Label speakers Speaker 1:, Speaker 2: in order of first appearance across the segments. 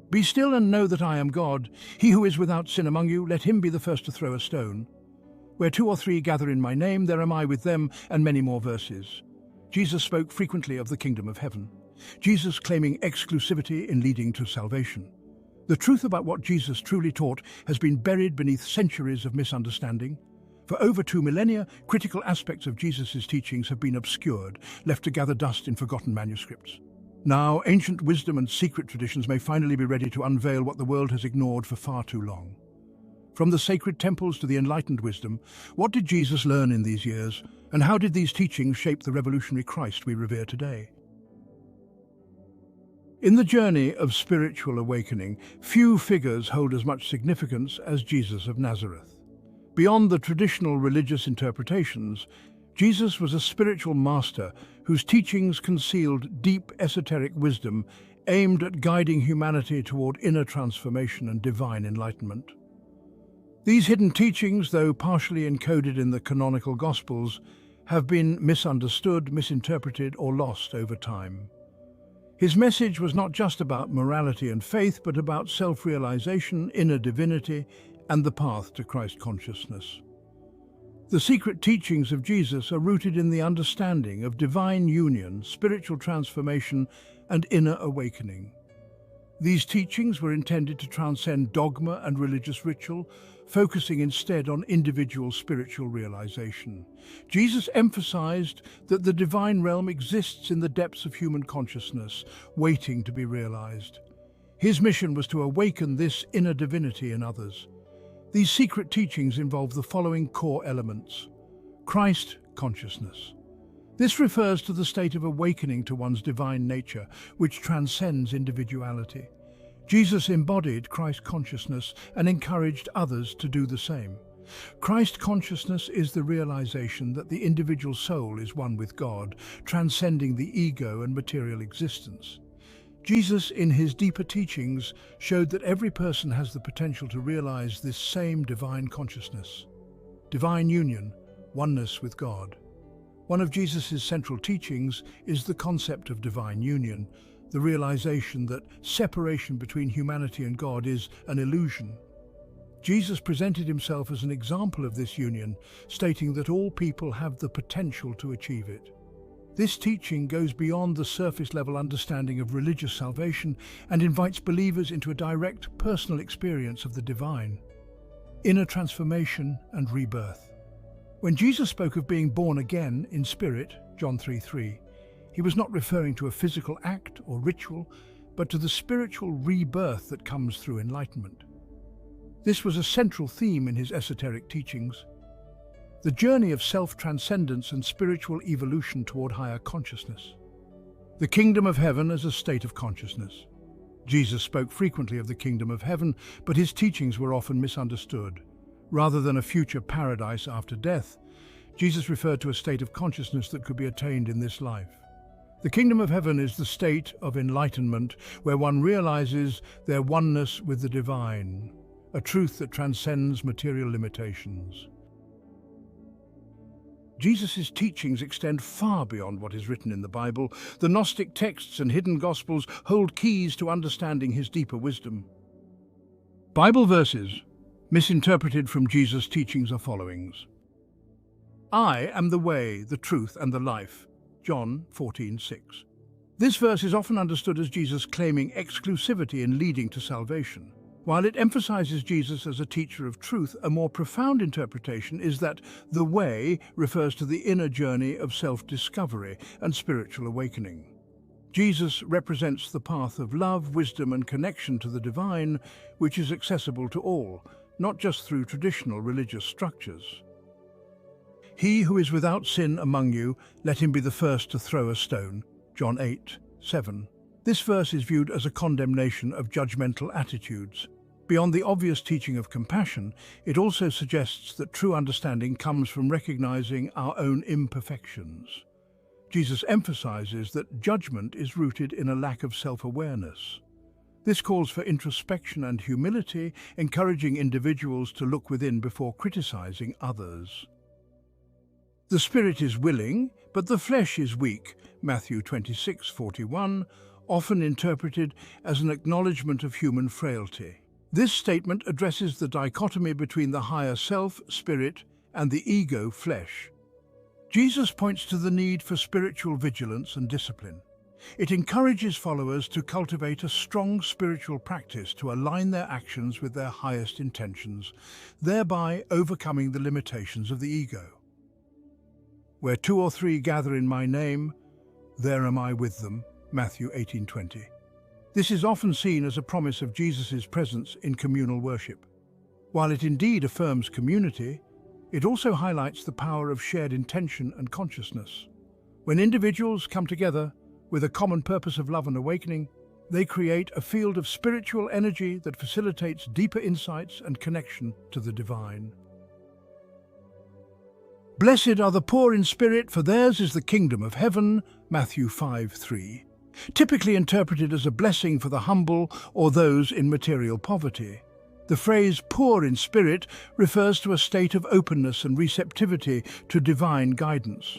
Speaker 1: Be still and know that I am God. He who is without sin among you, let him be the first to throw a stone. Where two or three gather in my name, there am I with them, and many more verses. Jesus spoke frequently of the kingdom of heaven. Jesus claiming exclusivity in leading to salvation. The truth about what Jesus truly taught has been buried beneath centuries of misunderstanding. For over 2 millennia, critical aspects of Jesus' teachings have been obscured, left to gather dust in forgotten manuscripts. Now, ancient wisdom and secret traditions may finally be ready to unveil what the world has ignored for far too long. From the sacred temples to the enlightened wisdom, what did Jesus learn in these years, and how did these teachings shape the revolutionary Christ we revere today? In the journey of spiritual awakening, few figures hold as much significance as Jesus of Nazareth. Beyond the traditional religious interpretations, Jesus was a spiritual master whose teachings concealed deep esoteric wisdom aimed at guiding humanity toward inner transformation and divine enlightenment. These hidden teachings, though partially encoded in the canonical Gospels, have been misunderstood, misinterpreted, or lost over time. His message was not just about morality and faith, but about self-realization, inner divinity, and the path to Christ consciousness. The secret teachings of Jesus are rooted in the understanding of divine union, spiritual transformation, and inner awakening. These teachings were intended to transcend dogma and religious ritual, focusing instead on individual spiritual realization. Jesus emphasized that the divine realm exists in the depths of human consciousness, waiting to be realized. His mission was to awaken this inner divinity in others. These secret teachings involve the following core elements. Christ consciousness. This refers to the state of awakening to one's divine nature, which transcends individuality. Jesus embodied Christ consciousness and encouraged others to do the same. Christ consciousness is the realization that the individual soul is one with God, transcending the ego and material existence. Jesus, in his deeper teachings, showed that every person has the potential to realize this same divine consciousness. Divine union, oneness with God. One of Jesus' central teachings is the concept of divine union, the realization that separation between humanity and God is an illusion. Jesus presented himself as an example of this union, stating that all people have the potential to achieve it. This teaching goes beyond the surface-level understanding of religious salvation and invites believers into a direct, personal experience of the divine, inner transformation and rebirth. When Jesus spoke of being born again in spirit, John 3:3, he was not referring to a physical act or ritual, but to the spiritual rebirth that comes through enlightenment. This was a central theme in his esoteric teachings. The journey of self-transcendence and spiritual evolution toward higher consciousness. The kingdom of heaven as a state of consciousness. Jesus spoke frequently of the kingdom of heaven, but his teachings were often misunderstood. Rather than a future paradise after death, Jesus referred to a state of consciousness that could be attained in this life. The kingdom of heaven is the state of enlightenment where one realizes their oneness with the divine, a truth that transcends material limitations. Jesus' teachings extend far beyond what is written in the Bible. The Gnostic texts and hidden Gospels hold keys to understanding his deeper wisdom. Bible verses misinterpreted from Jesus' teachings are followings. I am the way, the truth, and the life. John 14:6. This verse is often understood as Jesus claiming exclusivity in leading to salvation. While it emphasizes Jesus as a teacher of truth, a more profound interpretation is that the way refers to the inner journey of self-discovery and spiritual awakening. Jesus represents the path of love, wisdom, and connection to the divine, which is accessible to all, not just through traditional religious structures. He who is without sin among you, let him be the first to throw a stone. John 8:7. This verse is viewed as a condemnation of judgmental attitudes. Beyond the obvious teaching of compassion, it also suggests that true understanding comes from recognizing our own imperfections. Jesus emphasizes that judgment is rooted in a lack of self-awareness. This calls for introspection and humility, encouraging individuals to look within before criticizing others. The spirit is willing, but the flesh is weak. Matthew 26:41. often interpreted as an acknowledgement of human frailty. This statement addresses the dichotomy between the higher self, spirit, and the ego, flesh. Jesus points to the need for spiritual vigilance and discipline. It encourages followers to cultivate a strong spiritual practice to align their actions with their highest intentions, thereby overcoming the limitations of the ego. Where two or three gather in my name, there am I with them, Matthew 18:20. This is often seen as a promise of Jesus' presence in communal worship. While it indeed affirms community, it also highlights the power of shared intention and consciousness. When individuals come together with a common purpose of love and awakening, they create a field of spiritual energy that facilitates deeper insights and connection to the divine. Blessed are the poor in spirit, for theirs is the kingdom of heaven, Matthew 5:3. Typically interpreted as a blessing for the humble or those in material poverty. The phrase poor in spirit refers to a state of openness and receptivity to divine guidance.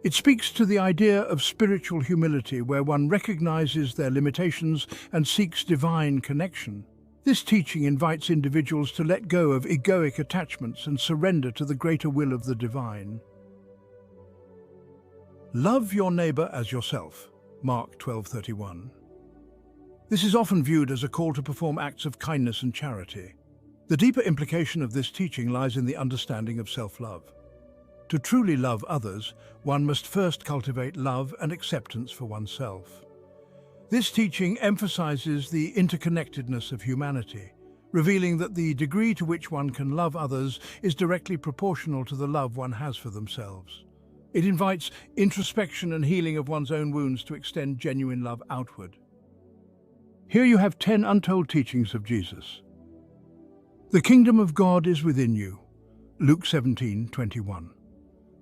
Speaker 1: It speaks to the idea of spiritual humility, where one recognizes their limitations and seeks divine connection. This teaching invites individuals to let go of egoic attachments and surrender to the greater will of the divine. Love your neighbor as yourself, Mark 12:31. This is often viewed as a call to perform acts of kindness and charity. The deeper implication of this teaching lies in the understanding of self-love. To truly love others, one must first cultivate love and acceptance for oneself. This teaching emphasizes the interconnectedness of humanity, revealing that the degree to which one can love others is directly proportional to the love one has for themselves. It invites introspection and healing of one's own wounds to extend genuine love outward. Here you have 10 untold teachings of Jesus. The kingdom of God is within you, Luke 17:21.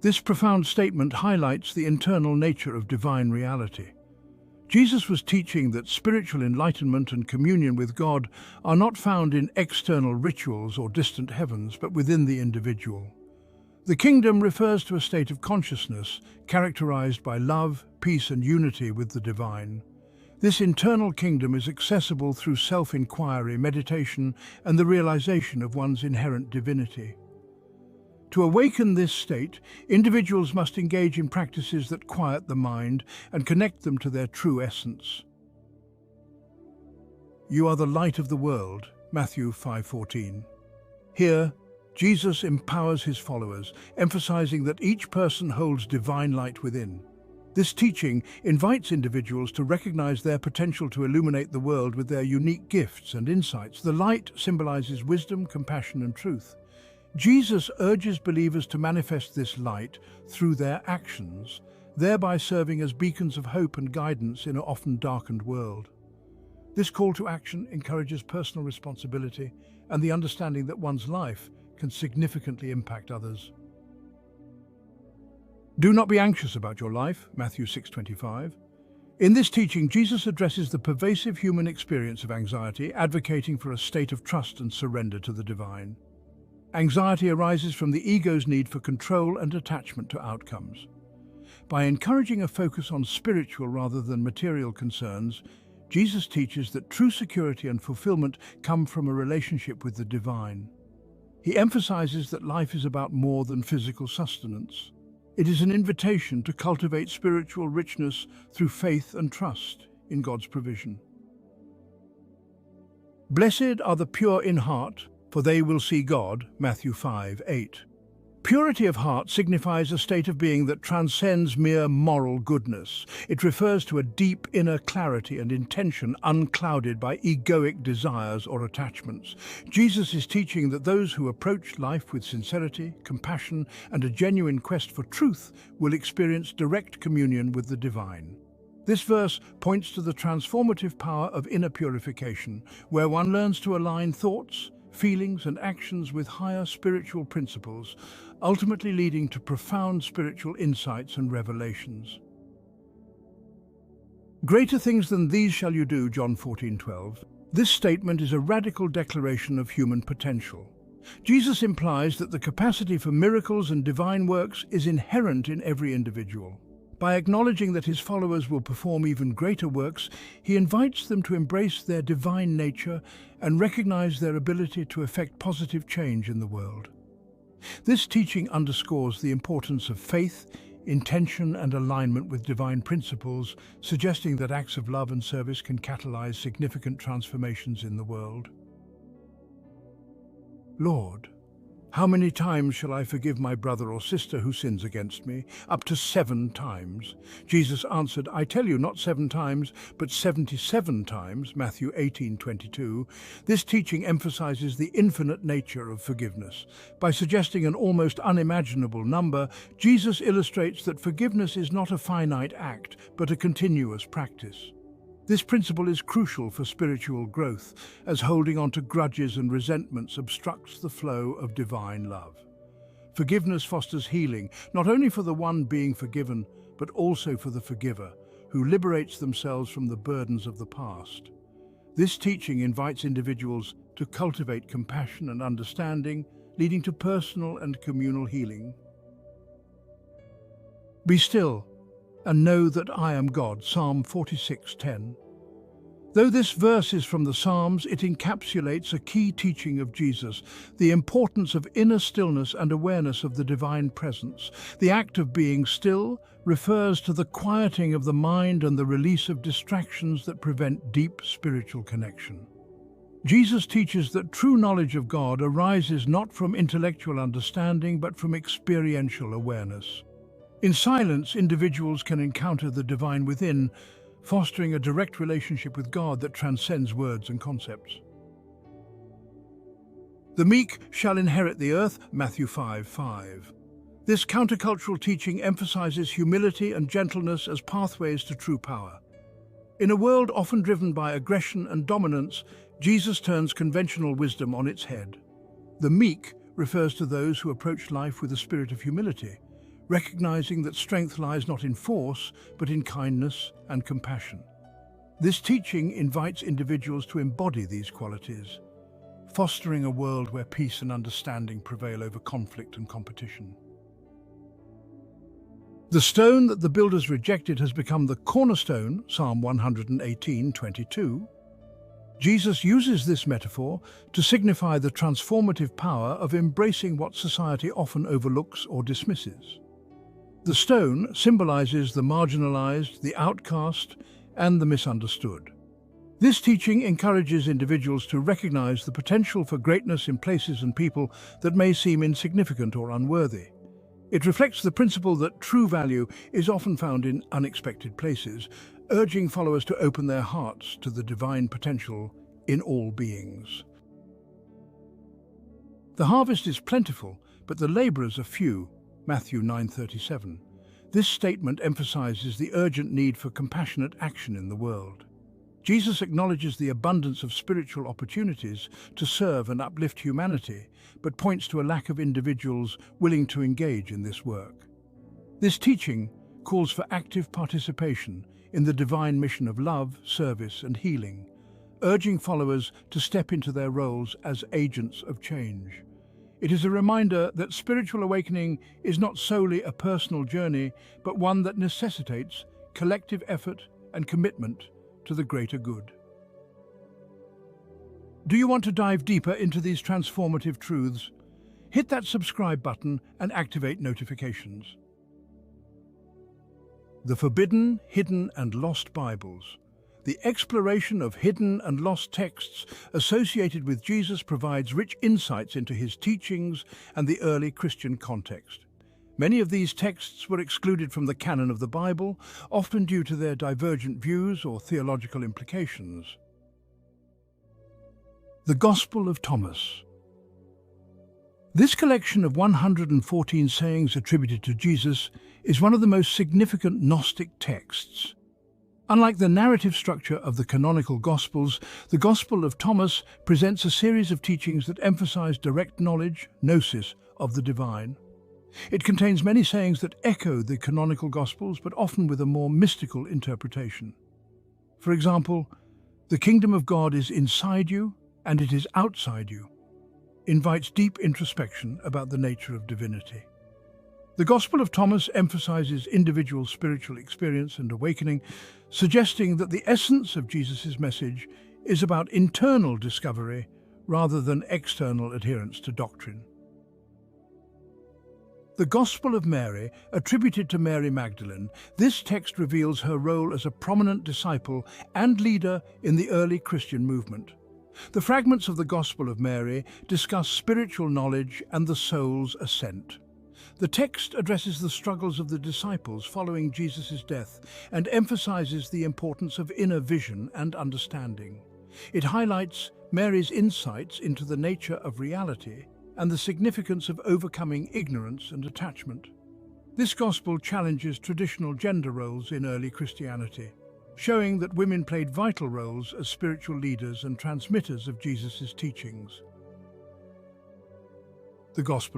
Speaker 1: This profound statement highlights the internal nature of divine reality. Jesus was teaching that spiritual enlightenment and communion with God are not found in external rituals or distant heavens, but within the individual. The kingdom refers to a state of consciousness characterized by love, peace, and unity with the divine. This internal kingdom is accessible through self-inquiry, meditation, and the realization of one's inherent divinity. To awaken this state, individuals must engage in practices that quiet the mind and connect them to their true essence. You are the light of the world, Matthew 5:14. Here, Jesus empowers his followers, emphasizing that each person holds divine light within. This teaching invites individuals to recognize their potential to illuminate the world with their unique gifts and insights. The light symbolizes wisdom, compassion, and truth. Jesus urges believers to manifest this light through their actions, thereby serving as beacons of hope and guidance in an often darkened world. This call to action encourages personal responsibility and the understanding that one's life can significantly impact others. Do not be anxious about your life, Matthew 6:25. In this teaching, Jesus addresses the pervasive human experience of anxiety, advocating for a state of trust and surrender to the divine. Anxiety arises from the ego's need for control and attachment to outcomes. By encouraging a focus on spiritual rather than material concerns, Jesus teaches that true security and fulfillment come from a relationship with the divine. He emphasizes that life is about more than physical sustenance. It is an invitation to cultivate spiritual richness through faith and trust in God's provision. Blessed are the pure in heart, for they will see God, Matthew 5:8. Purity of heart signifies a state of being that transcends mere moral goodness. It refers to a deep inner clarity and intention unclouded by egoic desires or attachments. Jesus is teaching that those who approach life with sincerity, compassion, and a genuine quest for truth will experience direct communion with the divine. This verse points to the transformative power of inner purification, where one learns to align thoughts, feelings, and actions with higher spiritual principles, ultimately leading to profound spiritual insights and revelations. Greater things than these shall you do, John 14:12. This statement is a radical declaration of human potential. Jesus implies that the capacity for miracles and divine works is inherent in every individual. By acknowledging that his followers will perform even greater works, he invites them to embrace their divine nature and recognize their ability to effect positive change in the world. This teaching underscores the importance of faith, intention, and alignment with divine principles, suggesting that acts of love and service can catalyze significant transformations in the world. Lord, how many times shall I forgive my brother or sister who sins against me? Up to 7 times. Jesus answered, I tell you, not 7 times, but 77 times, Matthew 18:22. This teaching emphasizes the infinite nature of forgiveness. By suggesting an almost unimaginable number, Jesus illustrates that forgiveness is not a finite act, but a continuous practice. This principle is crucial for spiritual growth, as holding on to grudges and resentments obstructs the flow of divine love. Forgiveness fosters healing, not only for the one being forgiven, but also for the forgiver, who liberates themselves from the burdens of the past. This teaching invites individuals to cultivate compassion and understanding, leading to personal and communal healing. Be still and know that I am God, Psalm 46:10. Though this verse is from the Psalms, it encapsulates a key teaching of Jesus, the importance of inner stillness and awareness of the divine presence. The act of being still refers to the quieting of the mind and the release of distractions that prevent deep spiritual connection. Jesus teaches that true knowledge of God arises not from intellectual understanding, but from experiential awareness. In silence, individuals can encounter the divine within, fostering a direct relationship with God that transcends words and concepts. The meek shall inherit the earth, Matthew 5:5. This countercultural teaching emphasizes humility and gentleness as pathways to true power. In a world often driven by aggression and dominance, Jesus turns conventional wisdom on its head. The meek refers to those who approach life with a spirit of humility, recognizing that strength lies not in force, but in kindness and compassion. This teaching invites individuals to embody these qualities, fostering a world where peace and understanding prevail over conflict and competition. The stone that the builders rejected has become the cornerstone, Psalm 118:22. Jesus uses this metaphor to signify the transformative power of embracing what society often overlooks or dismisses. The stone symbolizes the marginalized, the outcast, and the misunderstood. This teaching encourages individuals to recognize the potential for greatness in places and people that may seem insignificant or unworthy. It reflects the principle that true value is often found in unexpected places, urging followers to open their hearts to the divine potential in all beings. The harvest is plentiful, but the laborers are few, Matthew 9:37. This statement emphasizes the urgent need for compassionate action in the world. Jesus acknowledges the abundance of spiritual opportunities to serve and uplift humanity, but points to a lack of individuals willing to engage in this work. This teaching calls for active participation in the divine mission of love, service, and healing, urging followers to step into their roles as agents of change. It is a reminder that spiritual awakening is not solely a personal journey, but one that necessitates collective effort and commitment to the greater good. Do you want to dive deeper into these transformative truths? Hit that subscribe button and activate notifications. The Forbidden, Hidden, and Lost Bibles. The exploration of hidden and lost texts associated with Jesus provides rich insights into his teachings and the early Christian context. Many of these texts were excluded from the canon of the Bible, often due to their divergent views or theological implications. The Gospel of Thomas. This collection of 114 sayings attributed to Jesus is one of the most significant Gnostic texts. Unlike the narrative structure of the canonical Gospels, the Gospel of Thomas presents a series of teachings that emphasize direct knowledge, gnosis, of the divine. It contains many sayings that echo the canonical Gospels, but often with a more mystical interpretation. For example, the kingdom of God is inside you and it is outside you, invites deep introspection about the nature of divinity. The Gospel of Thomas emphasizes individual spiritual experience and awakening, suggesting that the essence of Jesus' message is about internal discovery rather than external adherence to doctrine. The Gospel of Mary, attributed to Mary Magdalene, this text reveals her role as a prominent disciple and leader in the early Christian movement. The fragments of the Gospel of Mary discuss spiritual knowledge and the soul's ascent. The text addresses the struggles of the disciples following Jesus' death and emphasizes the importance of inner vision and understanding. It highlights Mary's insights into the nature of reality and the significance of overcoming ignorance and attachment. This gospel challenges traditional gender roles in early Christianity, showing that women played vital roles as spiritual leaders and transmitters of Jesus' teachings. The Gospel of